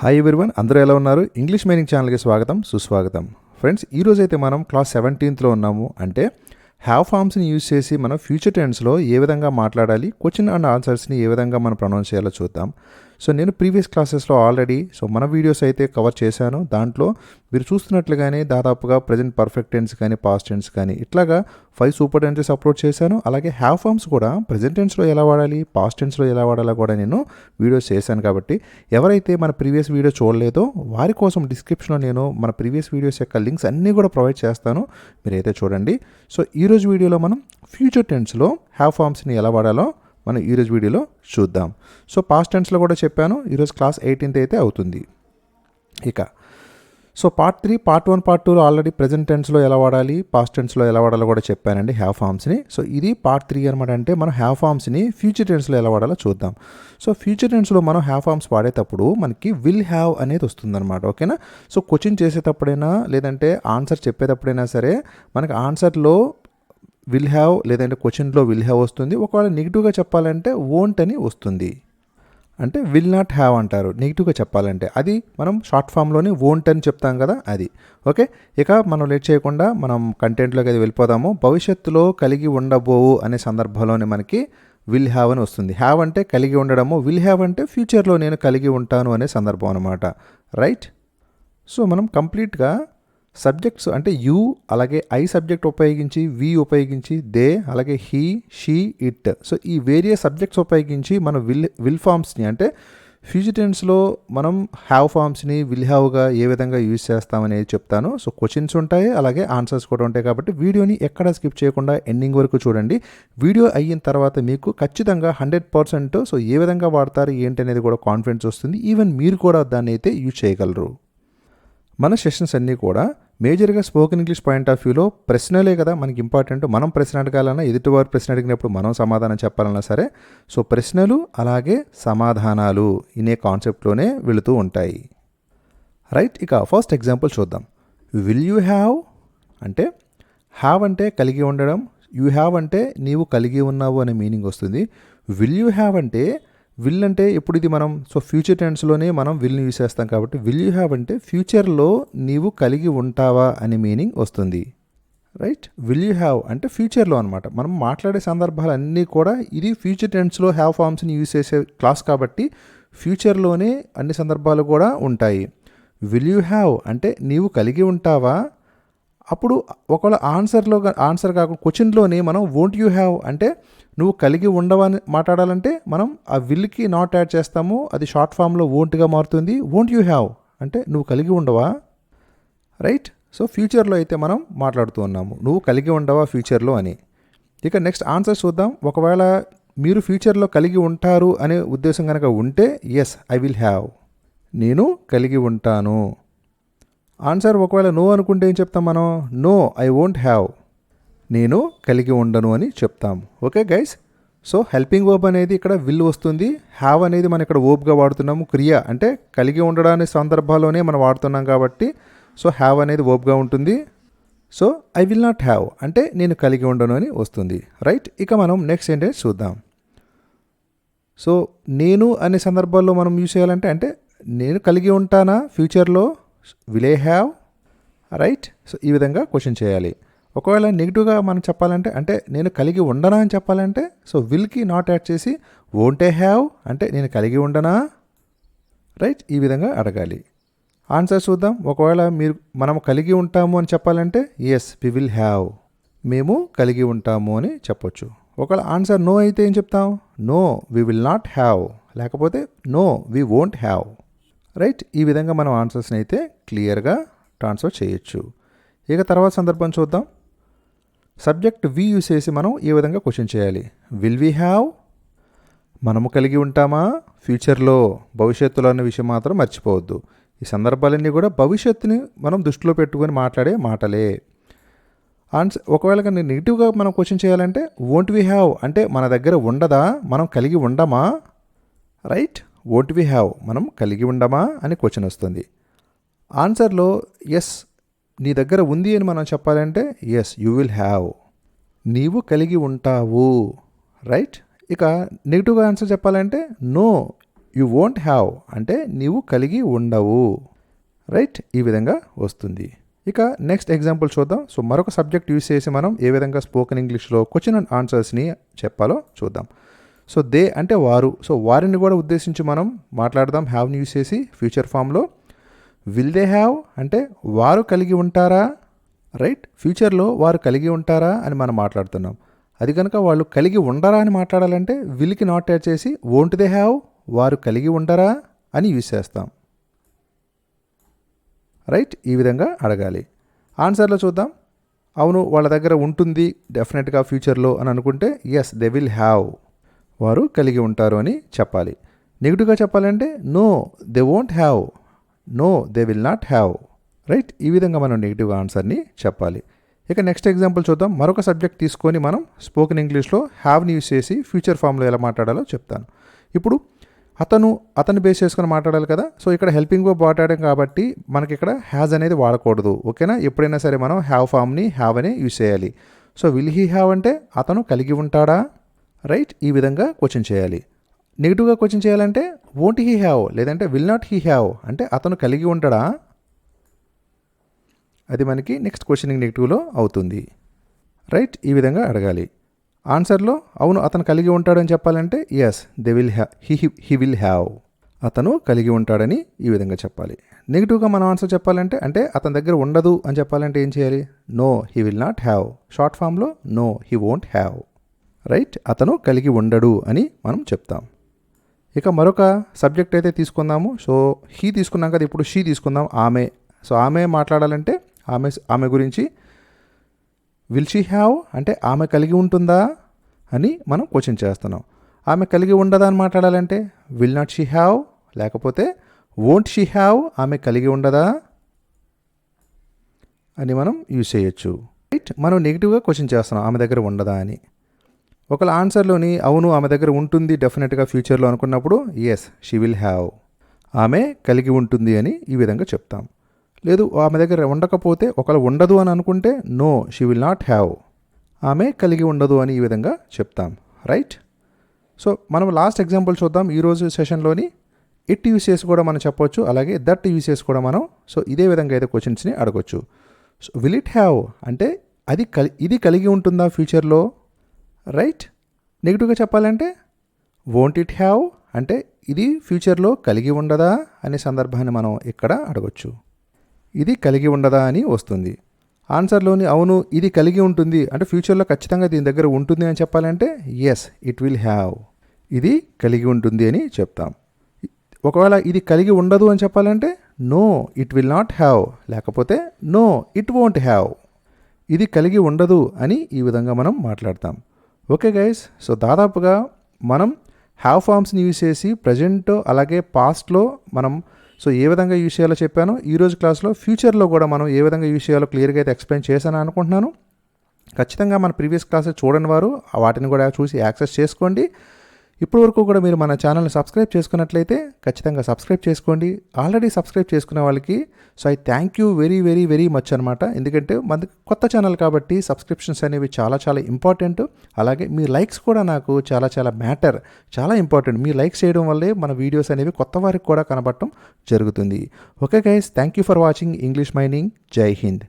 Hi everyone, అందరూ ఎలా ఉన్నారు? ఇంగ్లీష్ మీనింగ్ ఛానల్కి స్వాగతం, సుస్వాగతం. ఫ్రెండ్స్, ఈరోజైతే మనం క్లాస్ 17లో ఉన్నాము. అంటే హ్యావ్ ఫార్మ్స్ని యూజ్ చేసి మనం ఫ్యూచర్ టెన్స్లో ఏ విధంగా మాట్లాడాలి, క్వశ్చన్ అండ్ ఆన్సర్స్ని ఏ విధంగా మనం ప్రొనౌన్స్ చేయాలో చూద్దాం. సో నేను ప్రీవియస్ క్లాసెస్లో ఆల్రెడీ మన వీడియోస్ అయితే కవర్ చేశాను. దాంట్లో మీరు చూస్తున్నట్లుగానే దాదాపుగా ప్రజెంట్ పర్ఫెక్ట్ టెన్స్ కానీ పాస్ట్ టెన్స్ కానీ ఇట్లాగా 5 సూపర్ టెన్సెస్ అప్లోడ్ చేశాను. అలాగే హ్యావ్ ఫార్మ్స్ కూడా ప్రజెంట్ టెన్స్లో ఎలా వాడాలి, పాస్ట్ టెన్స్లో ఎలా వాడాలో కూడా నేను వీడియోస్ చేశాను. కాబట్టి ఎవరైతే మన ప్రీవియస్ వీడియో చూడలేదో వారి కోసం డిస్క్రిప్షన్లో నేను మన ప్రీవియస్ వీడియోస్ యొక్క లింక్స్ అన్నీ కూడా ప్రొవైడ్ చేస్తాను, మీరైతే చూడండి. సో ఈరోజు వీడియోలో మనం ఫ్యూచర్ టెన్స్లో హ్యావ్ ఫార్మ్స్ని ఎలా వాడాలో మనం ఈరోజు వీడియోలో చూద్దాం. సో పాస్ట్ టెన్స్లో కూడా చెప్పాను, ఈరోజు క్లాస్ 18th అయితే అవుతుంది. ఇక సో పార్ట్ 3, పార్ట్ 1, పార్ట్ 2లో ఆల్రెడీ ప్రజెంట్ టెన్స్లో ఎలా వాడాలి, పాస్ట్ టెన్స్లో ఎలా వాడాలో కూడా చెప్పానండి హ్యావ్ ఫార్మ్స్ని. సో ఇది పార్ట్ 3 అనమాట. అంటే మనం హ్యావ్ ఫార్మ్స్ని ఫ్యూచర్ టెన్స్లో ఎలా వాడాలో చూద్దాం. సో ఫ్యూచర్ టెన్స్లో మనం హ్యావ్ ఫార్మ్స్ వాడేటప్పుడు మనకి విల్ హ్యావ్ అనేది వస్తుందన్నమాట. ఓకేనా? సో క్వశ్చన్ చేసేటప్పుడైనా లేదంటే ఆన్సర్ చెప్పేటప్పుడైనా సరే మనకి ఆన్సర్లో విల్ హ్యావ్ లేదంటే క్వశ్చన్లో విల్ హ్యావ్ వస్తుంది. ఒకవేళ నెగిటివ్గా చెప్పాలంటే వోంట్ అని వస్తుంది. అంటే విల్ నాట్ హ్యావ్ అంటారు నెగిటివ్గా చెప్పాలంటే. అది మనం షార్ట్ ఫామ్లోనే వోంట్ అని చెప్తాం కదా, అది. ఓకే, ఇక మనం లేట్ చేయకుండా మనం కంటెంట్లోకి అయితే వెళ్ళిపోదాము. భవిష్యత్తులో కలిగి ఉండబోవు అనే సందర్భంలోనే మనకి విల్ హ్యావ్ అని వస్తుంది. హ్యావ్ అంటే కలిగి ఉండడము, విల్ హ్యావ్ అంటే ఫ్యూచర్లో నేను కలిగి ఉంటాను అనే సందర్భం అనమాట. రైట్? సో మనం కంప్లీట్గా సబ్జెక్ట్స్ అంటే యూ, అలాగే ఐ సబ్జెక్ట్ ఉపయోగించి, వి ఉపయోగించి, దే, అలాగే హీ, షీ, ఇట్. సో ఈ వేరియస్ సబ్జెక్ట్స్ ఉపయోగించి మనం విల్ ఫార్మ్స్ని అంటే ఫ్యూచర్ టెన్స్లో మనం హ్యావ్ ఫార్మ్స్ని విల్ హ్యావ్గా ఏ విధంగా యూజ్ చేస్తామనేది చెప్తాను. సో క్వశ్చన్స్ ఉంటాయి, అలాగే ఆన్సర్స్ కూడా ఉంటాయి. కాబట్టి వీడియోని ఎక్కడ స్కిప్ చేయకుండా ఎండింగ్ వరకు చూడండి. వీడియో అయిన తర్వాత మీకు ఖచ్చితంగా 100% సో ఏ విధంగా వాడతారు ఏంటి అనేది కూడా కాన్ఫిడెన్స్ వస్తుంది. ఈవెన్ మీరు కూడా దాన్ని అయితే యూజ్ చేయగలరు. మన సెషన్స్ అన్నీ కూడా మేజర్గా స్పోకెన్ ఇంగ్లీష్ పాయింట్ ఆఫ్ వ్యూలో ప్రశ్నలే కదా మనకి ఇంపార్టెంట్. మనం ప్రశ్న అడగాలన్నా, ఎదుటివారు ప్రశ్న అడిగినప్పుడు మనం సమాధానం చెప్పాలన్నా సరే, సో ప్రశ్నలు అలాగే సమాధానాలు ఇనే కాన్సెప్ట్లోనే వెళుతూ ఉంటాయి. రైట్? ఇక ఫస్ట్ ఎగ్జాంపుల్ చూద్దాం. విల్ యూ హ్యావ్ అంటే హ్యావ్ అంటే కలిగి ఉండడం, యూ హ్యావ్ అంటే నీవు కలిగి ఉన్నావు అనే మీనింగ్ వస్తుంది. విల్ యూ హ్యావ్ అంటే విల్ అంటే ఎప్పుడు ఇది మనం ఫ్యూచర్ టెన్స్లోనే మనం విల్ని యూజ్ చేస్తాం. కాబట్టి విల్ యూ హ్యావ్ అంటే ఫ్యూచర్లో నీవు కలిగి ఉంటావా అనే మీనింగ్ వస్తుంది. రైట్? విల్ యూ హ్యావ్ అంటే ఫ్యూచర్లో అనమాట. మనం మాట్లాడే సందర్భాలన్నీ కూడా ఇది ఫ్యూచర్ టెన్స్లో హ్యావ్ ఫార్మ్స్ని యూజ్ చేసే క్లాస్ కాబట్టి ఫ్యూచర్లోనే అన్ని సందర్భాలు కూడా ఉంటాయి. విల్ యూ హ్యావ్ అంటే నీవు కలిగి ఉంటావా. అప్పుడు ఒకవేళ ఆన్సర్ కాకుండా క్వశ్చన్లోనే మనం వోంట్ యూ హ్యావ్ అంటే నువ్వు కలిగి ఉండవని మాట్లాడాలంటే మనం ఆ విల్కి నాట్ యాడ్ చేస్తాము. అది షార్ట్ ఫామ్లో వోంట్గా మారుతుంది. వోంట్ యూ హ్యావ్ అంటే నువ్వు కలిగి ఉండవా. రైట్? సో ఫ్యూచర్లో అయితే మనం మాట్లాడుతూ ఉన్నాము, నువ్వు కలిగి ఉండవా ఫ్యూచర్లో అని. ఇక నెక్స్ట్ ఆన్సర్ చూద్దాం. ఒకవేళ మీరు ఫ్యూచర్లో కలిగి ఉంటారు అనే ఉద్దేశం కనుక ఉంటే ఎస్ ఐ విల్ హ్యావ్, నేను కలిగి ఉంటాను. ఆన్సర్ ఒకవేళ నో అనుకుంటే ఏం చెప్తాం మనం? నో ఐ వోంట్ హ్యావ్, నేను కలిగి ఉండను అని చెప్తాం. Okay guys? So helping verb అనేది ఇక్కడ విల్ వస్తుంది. హ్యావ్ అనేది మనం ఇక్కడ వర్బ్గా వాడుతున్నాము. క్రియ అంటే కలిగి ఉండడానికి సందర్భాల్లోనే మనం వాడుతున్నాం కాబట్టి సో హ్యావ్ అనేది వర్బ్గా ఉంటుంది. So I will not have అంటే నేను కలిగి ఉండను అని వస్తుంది. రైట్? ఇక మనం నెక్స్ట్ సెంటెన్స్ చూద్దాం. సో నేను అనే సందర్భాల్లో మనం యూజ్ చేయాలంటే అంటే నేను కలిగి ఉంటానా ఫ్యూచర్లో, will I have. Right? So ఈ విధంగా క్వశ్చన్ చేయాలి. ఒకవేళ నెగిటివ్గా మనం చెప్పాలంటే అంటే నేను కలిగి ఉండనా అని చెప్పాలంటే సో విల్కి నాట్ యాడ్ చేసి వోంట్ ఐ హ్యావ్ అంటే నేను కలిగి ఉండనా. రైట్? ఈ విధంగా అడగాలి. ఆన్సర్ చూద్దాం. ఒకవేళ మనం కలిగి ఉంటాము అని చెప్పాలంటే ఎస్ వి విల్ హ్యావ్, మేము కలిగి ఉంటాము అని చెప్పొచ్చు. ఒకవేళ ఆన్సర్ నో అయితే ఏం చెప్తాం? No we will not have, లేకపోతే no we won't have. Right? ఈ విధంగా మనం ఆన్సర్స్ని అయితే క్లియర్గా ట్రాన్స్ఫర్ చేయొచ్చు. ఇక తర్వాత సందర్భం చూద్దాం. సబ్జెక్ట్ వి యూజ్ చేసి మనం ఏ విధంగా క్వశ్చన్ చేయాలి. విల్ వి హ్యావ్ మనము కలిగి ఉంటామా ఫ్యూచర్లో, భవిష్యత్తులో అన్న విషయం మాత్రం మర్చిపోవద్దు. ఈ సందర్భాలన్నీ కూడా భవిష్యత్తుని మనం దృష్టిలో పెట్టుకొని మాట్లాడే మాటలే. ఒకవేళ నెగిటివ్గా మనం క్వశ్చన్ చేయాలంటే వోంట్ వి హ్యావ్ అంటే మన దగ్గర ఉండదా, మనం కలిగి ఉండమా. రైట్? వోంట్ వి హ్యావ్ మనం కలిగి ఉండమా అని క్వశ్చన్ వస్తుంది. ఆన్సర్లో ఎస్ నీ దగ్గర ఉంది అని మనం చెప్పాలంటే ఎస్ యూ విల్ హ్యావ్, నీవు కలిగి ఉంటావు. రైట్? ఇక నెగిటివ్గా ఆన్సర్ చెప్పాలంటే నో యు వోంట్ హ్యావ్ అంటే నీవు కలిగి ఉండవు. రైట్, ఈ విధంగా వస్తుంది. ఇక నెక్స్ట్ ఎగ్జాంపుల్ చూద్దాం. సో మరొక సబ్జెక్ట్ యూస్ చేసి మనం ఏ విధంగా స్పోకెన్ ఇంగ్లీష్లో క్వశ్చన్ అండ్ ఆన్సర్స్ని చెప్పాలో చూద్దాం. సో దే అంటే వారు. సో వారిని కూడా ఉద్దేశించి మనం మాట్లాడదాం హ్యావ్ని యూస్ చేసి ఫ్యూచర్ ఫామ్లో. విల్ దే హ్యావ్ అంటే వారు కలిగి ఉంటారా. రైట్, ఫ్యూచర్లో వారు కలిగి ఉంటారా అని మనం మాట్లాడుతున్నాం. అది కనుక వాళ్ళు కలిగి ఉండరా అని మాట్లాడాలంటే విల్కి నాట్ యాడ్ చేసి వోంట్ దే హ్యావ్ వారు కలిగి ఉండరా అని యూస్ చేస్తాం. రైట్, ఈ విధంగా అడగాలి. ఆన్సర్లో చూద్దాం. అవును వాళ్ళ దగ్గర ఉంటుంది డెఫినెట్గా ఫ్యూచర్లో అని అనుకుంటే ఎస్ దే విల్ హ్యావ్ వారు కలిగి ఉంటారు అని చెప్పాలి. నెగిటివ్గా చెప్పాలంటే no they won't have, no they will not have. Right, ఈ విధంగా మనం నెగిటివ్గా ఆన్సర్ని చెప్పాలి. ఇక నెక్స్ట్ ఎగ్జాంపుల్ చూద్దాం. మరొక సబ్జెక్ట్ తీసుకొని మనం స్పోకెన్ ఇంగ్లీష్లో హ్యావ్ని యూస్ చేసి ఫ్యూచర్ ఫామ్లో ఎలా మాట్లాడాలో చెప్తాను. ఇప్పుడు అతను బేస్ చేసుకుని మాట్లాడాలి కదా. సో ఇక్కడ హెల్పింగ్ వర్బ్ వాడాం కాబట్టి మనకి ఇక్కడ హ్యాజ్ అనేది వాడకూడదు. ఓకేనా, ఎప్పుడైనా సరే మనం హ్యావ్ ఫామ్ని హ్యావ్ అనే యూస్ చేయాలి. సో విల్ హీ హ్యావ్ అంటే అతను కలిగి ఉంటాడా. రైట్, ఈ విధంగా క్వశ్చన్ చేయాలి. నెగిటివ్గా క్వశ్చన్ చేయాలంటే వోంట్ హీ హ్యావ్ లేదంటే విల్ నాట్ హీ హ్యావ్ అంటే అతను కలిగి ఉంటాడా. అది మనకి నెక్స్ట్ క్వశ్చనింగ్ నెగిటివ్లో అవుతుంది. రైట్, ఈ విధంగా అడగాలి. ఆన్సర్లో అవును అతను కలిగి ఉంటాడని చెప్పాలంటే yes they will have he will have అతను కలిగి ఉంటాడని ఈ విధంగా చెప్పాలి. నెగిటివ్గా మనం ఆన్సర్ చెప్పాలంటే అంటే అతని దగ్గర ఉండదు అని చెప్పాలంటే ఏం చేయాలి. No he will not have. Short ఫామ్లో no he won't have. Right, అతను కలిగి ఉండడు అని మనం చెప్తాం. ఇక మరొక సబ్జెక్ట్ అయితే తీసుకుందాము. సో హీ తీసుకున్నాం కదా, ఇప్పుడు షీ తీసుకుందాం. ఆమె. సో ఆమె మాట్లాడాలంటే ఆమె గురించి విల్ షీ హ్యావ్ అంటే ఆమె కలిగి ఉంటుందా అని మనం క్వశ్చన్ చేస్తున్నాం. ఆమె కలిగి ఉండదా అని మాట్లాడాలంటే విల్ నాట్ షీ హ్యావ్ లేకపోతే వోంట్ షీ హ్యావ్ ఆమె కలిగి ఉండదా అని మనం యూజ్ చేయొచ్చు. రైట్, మనం నెగిటివ్గా క్వశ్చన్ చేస్తున్నాం ఆమె దగ్గర ఉండదా అని. ఒకవేళ ఆన్సర్లోని అవును ఆమె దగ్గర ఉంటుంది డెఫినెట్గా ఫ్యూచర్లో అనుకున్నప్పుడు ఎస్ షీ విల్ హ్యావ్ ఆమె కలిగి ఉంటుంది అని ఈ విధంగా చెప్తాం. లేదు ఆమె దగ్గర ఉండకపోతే ఒకవేళ ఉండదు అని అనుకుంటే no she will not have ఆమె కలిగి ఉండదు అని ఈ విధంగా చెప్తాం. రైట్, సో మనం లాస్ట్ ఎగ్జాంపుల్ చూద్దాం. ఈరోజు సెషన్లోని ఇట్ యూస్ చేసి కూడా మనం చెప్పొచ్చు, అలాగే దట్ యూస్ చేసి కూడా మనం సో ఇదే విధంగా అయితే క్వశ్చన్స్ని అడగొచ్చు. సో విల్ ఇట్ హ్యావ్ అంటే ఇది కలిగి ఉంటుందా ఫ్యూచర్లో. రైట్, నెగిటివ్గా చెప్పాలంటే వోంట్ ఇట్ హ్యావ్ అంటే ఇది ఫ్యూచర్లో కలిగి ఉండదా అనే సందర్భాన్ని మనం ఇక్కడ అడగొచ్చు. ఇది కలిగి ఉండదా అని వస్తుంది. ఆన్సర్లోని అవును ఇది కలిగి ఉంటుంది అంటే ఫ్యూచర్లో ఖచ్చితంగా దీని దగ్గర ఉంటుంది అని చెప్పాలంటే ఎస్ ఇట్ విల్ హ్యావ్ ఇది కలిగి ఉంటుంది అని చెప్తాం. ఒకవేళ ఇది కలిగి ఉండదు అని చెప్పాలంటే no it will not have లేకపోతే నో ఇట్ వోంట్ హ్యావ్ ఇది కలిగి ఉండదు అని ఈ విధంగా మనం మాట్లాడతాం. ఓకే గైస్, సో దాదాపుగా మనం హ్యావ్ ఫార్మ్స్ని యూజ్ చేసి ప్రజెంట్ అలాగే పాస్ట్లో మనం సో ఏ విధంగా యూజ్ చేయాలో చెప్పాను. ఈరోజు క్లాస్లో ఫ్యూచర్లో కూడా మనం ఏ విధంగా యూజ్ చేయాలో క్లియర్గా అయితే ఎక్స్ప్లెయిన్ చేశాను అనుకుంటున్నాను. ఖచ్చితంగా మన ప్రీవియస్ క్లాసెస్ చూడని వారు వాటిని కూడా చూసి యాక్సెస్ చేసుకోండి. ఇప్పటి వరకు కూడా మీరు మన ఛానల్ని సబ్స్క్రైబ్ చేసుకున్నట్లయితే ఖచ్చితంగా సబ్స్క్రైబ్ చేసుకోండి. ఆల్రెడీ సబ్స్క్రైబ్ చేసుకునే వాళ్ళకి so I thank you very very very much అనమాట. ఎందుకంటే మనది కొత్త ఛానల్ కాబట్టి సబ్స్క్రిప్షన్స్ అనేవి చాలా చాలా ఇంపార్టెంట్. అలాగే మీ లైక్స్ కూడా నాకు చాలా చాలా మ్యాటర్, చాలా ఇంపార్టెంట్. మీ లైక్స్ చేయడం వల్లే మన వీడియోస్ అనేవి కొత్త వారికి కూడా కనబడటం జరుగుతుంది. Okay guys, thank you for watching English mining. జై హింద్.